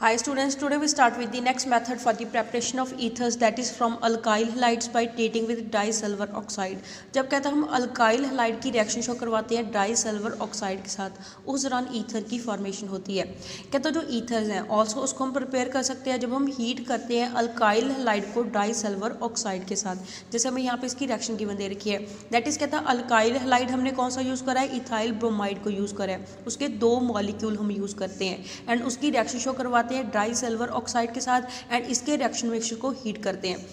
Hi students, today we start with the next method for the preparation of ethers, that is from alkyl halides by treating with disilver oxide। जब कहता है हम alkyl halide की reaction show करवाते हैं डाइसल्वर oxide के साथ, उस दौरान ईथर की फॉर्मेशन होती है। कहता है जो ईथर्स हैं ऑल्सो उसको हम प्रिपेयर कर सकते हैं जब हम हीट करते हैं अल्काइल हलाइड को डाइसल्वर ऑक्साइड के साथ। जैसे हमें यहाँ पे इसकी रिएक्शन गिवन दे रखी है, दैट इज कहता है अल्काइल हलाइड हमने कौन सा यूज़ करा है, इथाइल ब्रोमाइड को यूज़ करा है। उसके 2 मॉलिक्यूल हम यूज़ करते हैं एंड उसकी रिएक्शन शो करवाते हैं डाइसल्वर ऑक्साइड के साथ एंड इसके रिएक्शन मिक्सचर को हीट करते हैं।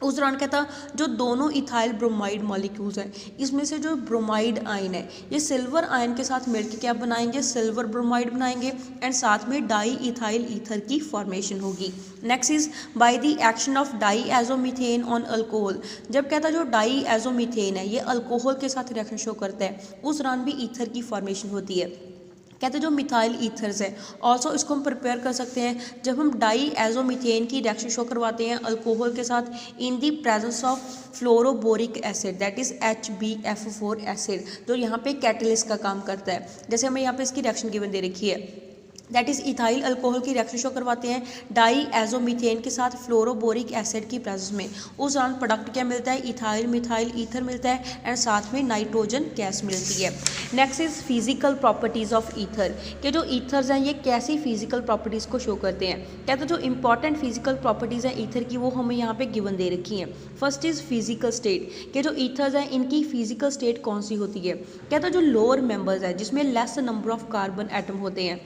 उस दौरान कहता जो दोनों इथाइल ब्रोमाइड मॉलिक्यूल्स हैं, इसमें से जो ब्रोमाइड आयन है ये सिल्वर आयन के साथ मिलकर क्या बनाएंगे, सिल्वर ब्रोमाइड बनाएंगे एंड साथ में डाई इथाइल ईथर की फॉर्मेशन होगी। Next is by the action of diazomethane on alcohol. जब कहता जो डाई एजोमीथेन है ये अल्कोहल के साथ रिएक्शन शो करता है, उस दौरान भी ईथर की फॉर्मेशन होती है। कहते हैं जो मिथाइल ईथर्स है ऑल्सो इसको हम प्रिपेयर कर सकते हैं जब हम डाई एजोमीथेन की रिएक्शन शो करवाते हैं अल्कोहल के साथ in the presence of fluoroboric acid, that is HbF4 acid, जो यहाँ पे कैटलिस्ट का काम करता है। जैसे हमें यहाँ पे इसकी रिएक्शन गिवन दे रखी है, दैट इज इथाइल अल्कोहल की रिएक्शन शो करवाते हैं डाई एजोमीथेन के साथ फ्लोरोबोरिक एसिड की प्रेजेंस में। उस दौरान प्रोडक्ट क्या मिलता है, इथाइल मिथाइल ईथर मिलता है एंड साथ में नाइट्रोजन गैस मिलती है। Next is physical properties of ether, के जो ईथर्स हैं ये कैसी फिजिकल प्रॉपर्टीज़ को शो करते हैं। कहते हैं जो इंपॉर्टेंट फिजिकल प्रॉपर्टीज़ हैं ईथर की वो हमें यहाँ पे गिवन दे रखी हैं। फर्स्ट इज फिजिकल स्टेट, के जो ईथर्स हैं इनकी फिजिकल स्टेट कौन सी होती है। कहते हैं जो लोअर मेंबर्स है जिसमें less number of carbon atom होते हैं,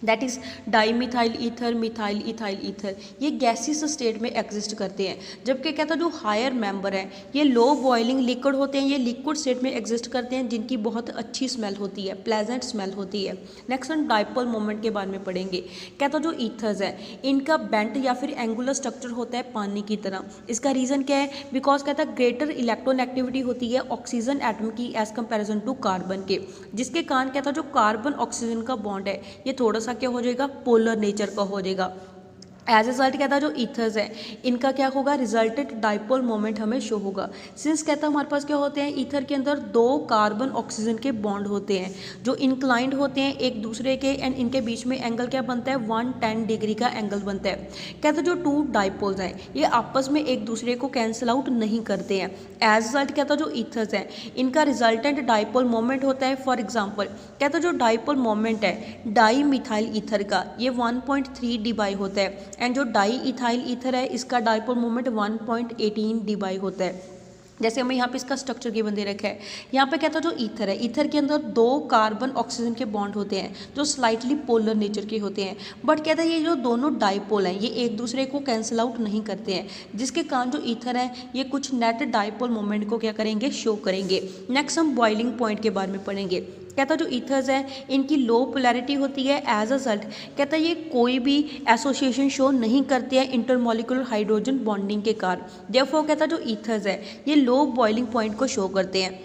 that is dimethyl ether methyl ethyl ether, ये गैसियस स्टेट में एग्जिस्ट करते हैं। जबकि कहता है जो हायर मेंबर हैं ये लो बॉइलिंग लिक्विड होते हैं, ये लिक्विड स्टेट में एग्जिस्ट करते हैं जिनकी बहुत अच्छी स्मेल होती है, प्लेजेंट स्मेल होती है। नेक्स्ट हम डाइपोल मोमेंट के बारे में पढ़ेंगे। कहता है जो ईथर्स हैं इनका बेंट या फिर एंगुलर स्ट्रक्चर होता है पानी की तरह। इसका रीज़न क्या है, बिकॉज कहता है ग्रेटर इलेक्ट्रोनेगेटिविटी होती है ऑक्सीजन एटम की एज कंपेरिजन टू कार्बन के, जिसके कारण कहता है जो कार्बन ऑक्सीजन का बॉन्ड है ये थोड़ा सा क्या हो जाएगा, पोलर नेचर का हो जाएगा। एज रिजल्ट कहता है जो ईथर्स है इनका क्या होगा, रिजल्टेड डाइपोल मोमेंट हमें शो होगा। सिंस कहता है हमारे पास क्या होते हैं, ईथर के अंदर 2 कार्बन ऑक्सीजन के बॉन्ड होते हैं जो इंक्लाइंड होते हैं एक दूसरे के एंड इनके बीच में एंगल क्या बनता है, 110 डिग्री का एंगल बनता है। कहते हैं जो 2 डाइपोल्स हैं ये आपस में एक दूसरे को कैंसिल आउट नहीं करते हैं। एज रिजल्ट कहता है जो ईथर्स हैं इनका रिजल्टेंट डाइपोल मोमेंट होता है। फॉर एग्जाम्पल कहता है जो डाइपोल मोमेंट है डाई मिथाइल ईथर का ये 1.3 डी होता है एंड जो डाई इथाइल ईथर है इसका डाइपोल मोमेंट 1.18 डी होता है। जैसे हमें यहाँ पे इसका स्ट्रक्चर गिवन दे रखा है, यहाँ पे कहता है जो ईथर है ईथर के अंदर 2 कार्बन ऑक्सीजन के बॉन्ड होते हैं जो स्लाइटली पोलर नेचर के होते हैं। बट कहता है ये जो दोनों डाइपोल हैं ये एक दूसरे को कैंसिल आउट नहीं करते हैं, जिसके कारण जो ईथर है ये कुछ नेट डाइपोल मोमेंट को क्या करेंगे, शो करेंगे। नेक्स्ट हम बॉइलिंग पॉइंट के बारे में पढ़ेंगे। कहता है जो ईथर्स हैं इनकी लो पोलैरिटी होती है। एज अ रिजल्ट कहता है ये कोई भी एसोसिएशन शो नहीं करते हैं इंटरमॉलिक्यूलर हाइड्रोजन बॉन्डिंग के कारण। देयरफॉर कहता है जो ईथर्स है ये लो बॉइलिंग पॉइंट को शो करते हैं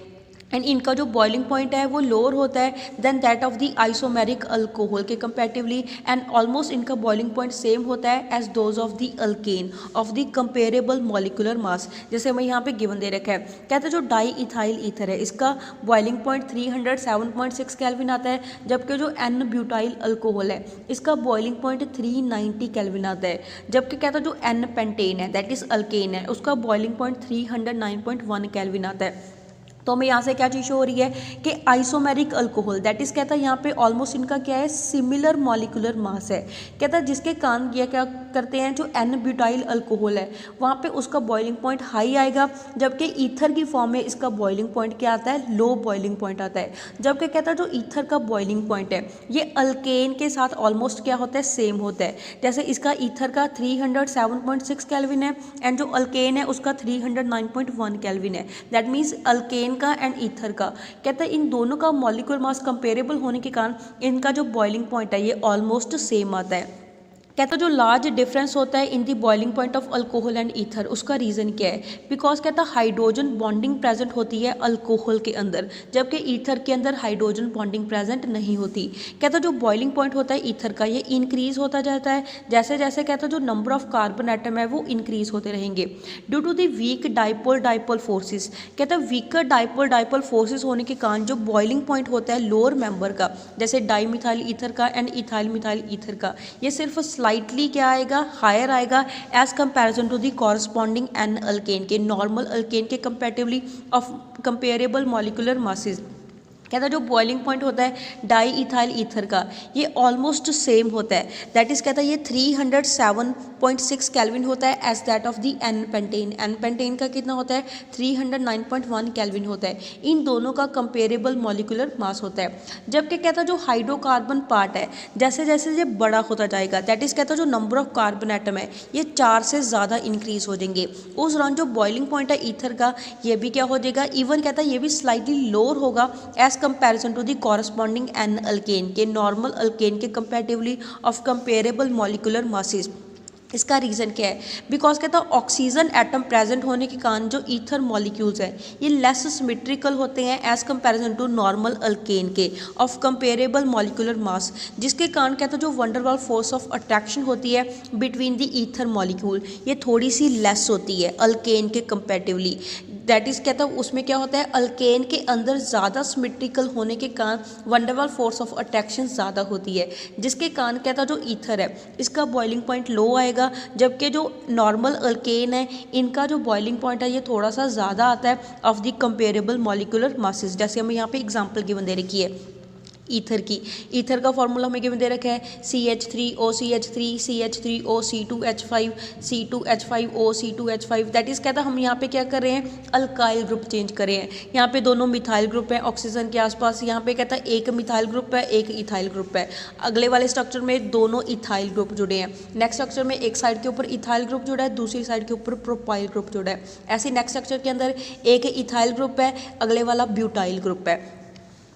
एंड इनका जो बॉइलिंग पॉइंट है वो लोअर होता है than that of the isomeric alcohol के कंपैरेटिवली एंड ऑलमोस्ट इनका बॉइलिंग पॉइंट सेम होता है as those of the alkane of the comparable molecular mass. जैसे हमें यहाँ पे गिवन दे रखा है, कहते हैं जो डाई इथाइल ईथर है इसका बॉइलिंग पॉइंट 307.6 केल्विन आता है, जबकि जो एन ब्यूटाइल अल्कोहल है इसका बॉइलिंग पॉइंट 390 केल्विन आता है। जबकि कहता है जो एन पेंटेन है दैट इज अल्केन है उसका बॉइलिंग पॉइंट 309.1 केल्विन आता है। तो हमें यहाँ से क्या चीज़ हो रही है कि आइसोमेरिक अल्कोहल दैट इज कहता है यहाँ पे ऑलमोस्ट इनका क्या है, सिमिलर मॉलिक्यूलर मास है। कहता है जिसके कारण ये क्या करते हैं, जो एन ब्यूटाइल अल्कोहल है वहाँ पे उसका बॉइलिंग पॉइंट हाई आएगा, जबकि ईथर की फॉर्म में इसका बॉइलिंग पॉइंट क्या आता है, लो बॉइलिंग पॉइंट आता है। जबकि कहता है जो ईथर का बॉइलिंग पॉइंट है ये अल्केन के साथ ऑलमोस्ट क्या होता है, सेम होता है। जैसे इसका ईथर का 307.6 केल्विन है एंड जो अल्केन है उसका 309.1 केल्विन है। दैट मीन्स अल्केन का एंड ईथर का कहता है इन दोनों का मॉलिक्यूलर मास कंपेरेबल होने के कारण इनका जो बॉइलिंग पॉइंट है ये ऑलमोस्ट सेम आता है। कहता है जो लार्ज डिफरेंस होता है in the boiling point of alcohol and ether, उसका रीज़न क्या है, बिकॉज कहता है हाइड्रोजन बॉन्डिंग प्रेजेंट होती है अल्कोहल के अंदर, जबकि ईथर के अंदर हाइड्रोजन बॉन्डिंग प्रेजेंट नहीं होती। कहता है जो बॉइलिंग पॉइंट होता है ईथर का ये इंक्रीज होता जाता है जैसे जैसे कहता है जो नंबर ऑफ कार्बन एटम है वो इंक्रीज होते रहेंगे due to the weak dipole forces. कहता है वीकर डाइपोल फोर्सेस होने के कारण जो बॉइलिंग पॉइंट होता है लोअर मेंबर का, जैसे डाई मिथाइल ईथर का एंड इथाइल मिथाइल ईथर का, ये सिर्फ स्लाइटली क्या आएगा, हायर आएगा as comparison to the corresponding n alkane के, नॉर्मल अल्केन के comparatively of comparable molecular masses. कहता है जो बॉइलिंग पॉइंट होता है डाई इथाइल ईथर का ये ऑलमोस्ट सेम होता है, दैट इज़ कहता है ये 307.6 केल्विन होता है as that of the n pentane. N pentane का कितना होता है 309.1 केल्विन होता है। इन दोनों का कंपेरेबल मॉलिक्यूलर मास होता है। जबकि कहता है जो हाइड्रोकार्बन पार्ट है जैसे जैसे ये बड़ा होता जाएगा, दैट इज़ कहता है जो नंबर ऑफ कार्बन एटम है ये 4 से ज़्यादा इंक्रीज हो जाएंगे। उस दौरान जो बॉइलिंग पॉइंट है ईथर का ये भी क्या हो जाएगा, इवन कहता है ये भी स्लाइटली लोअर होगा as comparison to the corresponding n alkane के, नॉर्मल अल्केन के comparatively of comparable molecular masses. इसका रीज़न क्या है, बिकॉज कहता है ऑक्सीजन एटम प्रेजेंट होने के कारण जो ईथर मॉलिक्यूल्स हैं ये लेस सिमेट्रिकल होते हैं as comparison to normal alkane के ऑफ कंपेरेबल मॉलिक्यूलर मास, जिसके कारण कहता है जो वंडरवाल फोर्स ऑफ अट्रैक्शन होती है बिटवीन द ईथर मॉलिक्यूल ये थोड़ी सी लेस होती है अल्केन के कंपैरेटिवली। दैट इज़ कहता है उसमें क्या होता है अल्केन के अंदर ज़्यादा सिमेट्रिकल होने के कारण वंडरवाल फोर्स ऑफ अट्रैक्शन ज़्यादा होती है, जिसके कारण कहता है जो ईथर है इसका बॉइलिंग पॉइंट लो आएगा, जबकि जो नॉर्मल अल्केन है इनका जो बॉइलिंग पॉइंट है ये थोड़ा सा ज़्यादा आता है of the comparable molecular masses. जैसे हमें यहाँ पे एग्जांपल गिवन दे रखी है ईथर की, ईथर का फॉर्मूला हमें गिवन दे रखा है CH3OCH3 CH3O C2H5 C2H5O C2H5। That is कहता है हम यहाँ पे क्या कर रहे हैं अल्काइल ग्रुप चेंज कर रहे हैं। यहाँ पे दोनों मिथाइल ग्रुप है ऑक्सीजन के आसपास, यहाँ पे कहता है एक मिथाइल ग्रुप है एक इथाइल ग्रुप है। अगले वाले स्ट्रक्चर में दोनों इथाइल ग्रुप जुड़े हैं, नेक्स्ट स्ट्रक्चर में एक साइड के ऊपर इथाइल ग्रुप जुड़ा है दूसरी साइड के ऊपर प्रोपाइल ग्रुप जुड़ा है। ऐसे नेक्स्ट स्ट्रक्चर के अंदर एक इथाइल ग्रुप है अगले वाला ब्यूटाइल ग्रुप है।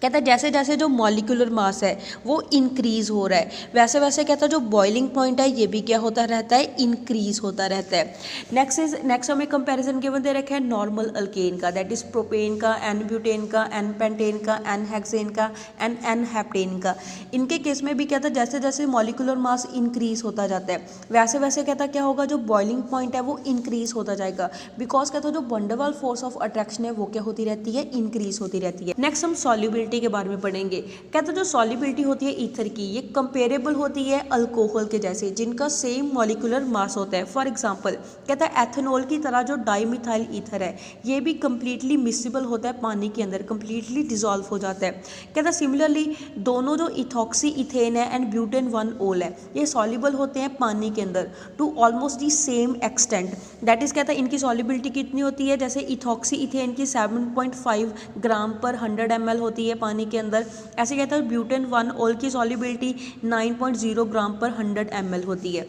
कहता है जैसे जैसे जो मॉलिक्यूलर मास है वो इंक्रीज हो रहा है वैसे वैसे कहता है जो बॉइलिंग पॉइंट है ये भी क्या होता रहता है इंक्रीज होता रहता है। नेक्स्ट हमें कंपैरिजन गिवन दे रखा है नॉर्मल अल्केन का, दैट इज प्रोपेन का, एन ब्यूटेन का, एन पेंटेन का, एन हेक्सेन का, एन हेप्टेन का। इनके केस में भी कहता है जैसे जैसे मॉलिक्यूलर मास इंक्रीज होता जाता है वैसे वैसे कहता क्या होगा जो बॉइलिंग पॉइंट है वो इंक्रीज होता जाएगा, बिकॉज कहता है जो वंडरवाल फोर्स ऑफ अट्रैक्शन है वो क्या होती रहती है इंक्रीज होती रहती है। नेक्स्ट हम सॉल्युबिलिटी के बारे में पढ़ेंगे। कहते हैं जो सॉल्युबिलिटी होती है ईथर की ये कंपेरेबल होती है अल्कोहल के जैसे जिनका सेम मॉलिक्यूलर मास होता है। फॉर एग्जांपल कहता है एथेनॉल की तरह जो डाईमिथाइल ईथर है ये भी कंप्लीटली मिसिबल होता है पानी के अंदर, कंप्लीटली डिजॉल्व हो जाता है। कहता है सिमिलरली दोनों जो इथॉक्सी इथेन है एंड ब्यूटेन 1 ओल है ये सॉल्युबल होते हैं पानी के अंदर to almost the same extent. That is कहता है इनकी सॉल्युबिलिटी कितनी होती है, जैसे इथॉक्सी इथेन की 7.5 ग्राम पर 100 ml होती है पानी के अंदर, ऐसे कहता है ब्यूटेन 1 ओल की सॉल्युबिलिटी 9.0 ग्राम पर 100 ml होती है।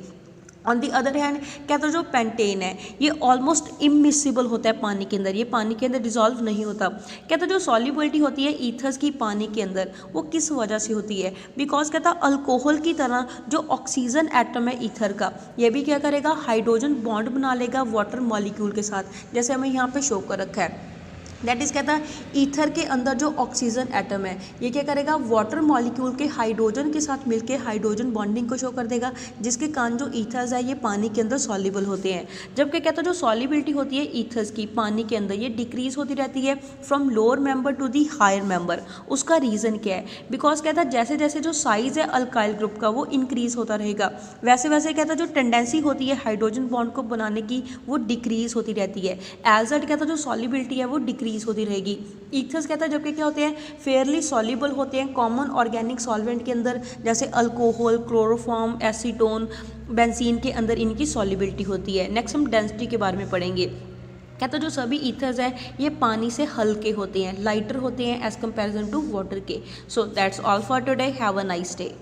ऑन दी अदर हैंड कहता है जो पेंटेन है ये ऑलमोस्ट इमिसिबल होता है पानी के अंदर, ये पानी के अंदर डिजॉल्व नहीं होता। कहता है जो सॉल्युबिलिटी होती है ईथर्स की पानी के अंदर वो किस वजह से होती है, बिकॉज कहता है अल्कोहल की तरह जो ऑक्सीजन एटम है ईथर का ये भी क्या करेगा हाइड्रोजन बॉन्ड बना लेगा वाटर मॉलिक्यूल के साथ, जैसे हमें यहाँ पे शो कर रखा है। दैट इज़ कहता है ईथर के अंदर जो ऑक्सीजन एटम है ये क्या करेगा वाटर मॉलिक्यूल के हाइड्रोजन के साथ मिलके हाइड्रोजन बॉन्डिंग को शो कर देगा, जिसके कारण जो ईथर्स है ये पानी के अंदर सॉल्युबल होते हैं। जबकि कहता है जो सॉल्युबिलिटी होती है ईथर्स की पानी के अंदर ये डिक्रीज होती रहती है from lower member to the higher member. उसका रीज़न क्या है, बिकॉज कहता है जैसे जैसे जो साइज़ है अल्काइल ग्रुप का वो इंक्रीज होता रहेगा वैसे वैसे कहता है जो टेंडेंसी होती है हाइड्रोजन बॉन्ड को बनाने की वो डिक्रीज होती रहती है। एज दैट कहता है जो सॉल्युबिलिटी है वो डिक्रीज होती रहेगी। ईथर्स कहता है जबकि क्या होते हैं फेयरली सॉल्युबल होते हैं कॉमन ऑर्गेनिक सॉल्वेंट के अंदर, जैसे अल्कोहल, क्लोरोफॉर्म, एसीटोन, बेंजीन के अंदर इनकी सॉल्युबिलिटी होती है। नेक्स्ट हम डेंसिटी के बारे में पढ़ेंगे। कहता है जो सभी ईथर्स हैं ये पानी से हल्के होते हैं, लाइटर होते हैं एज कंपेरिजन टू वाटर के। So that's all for today, have a nice day.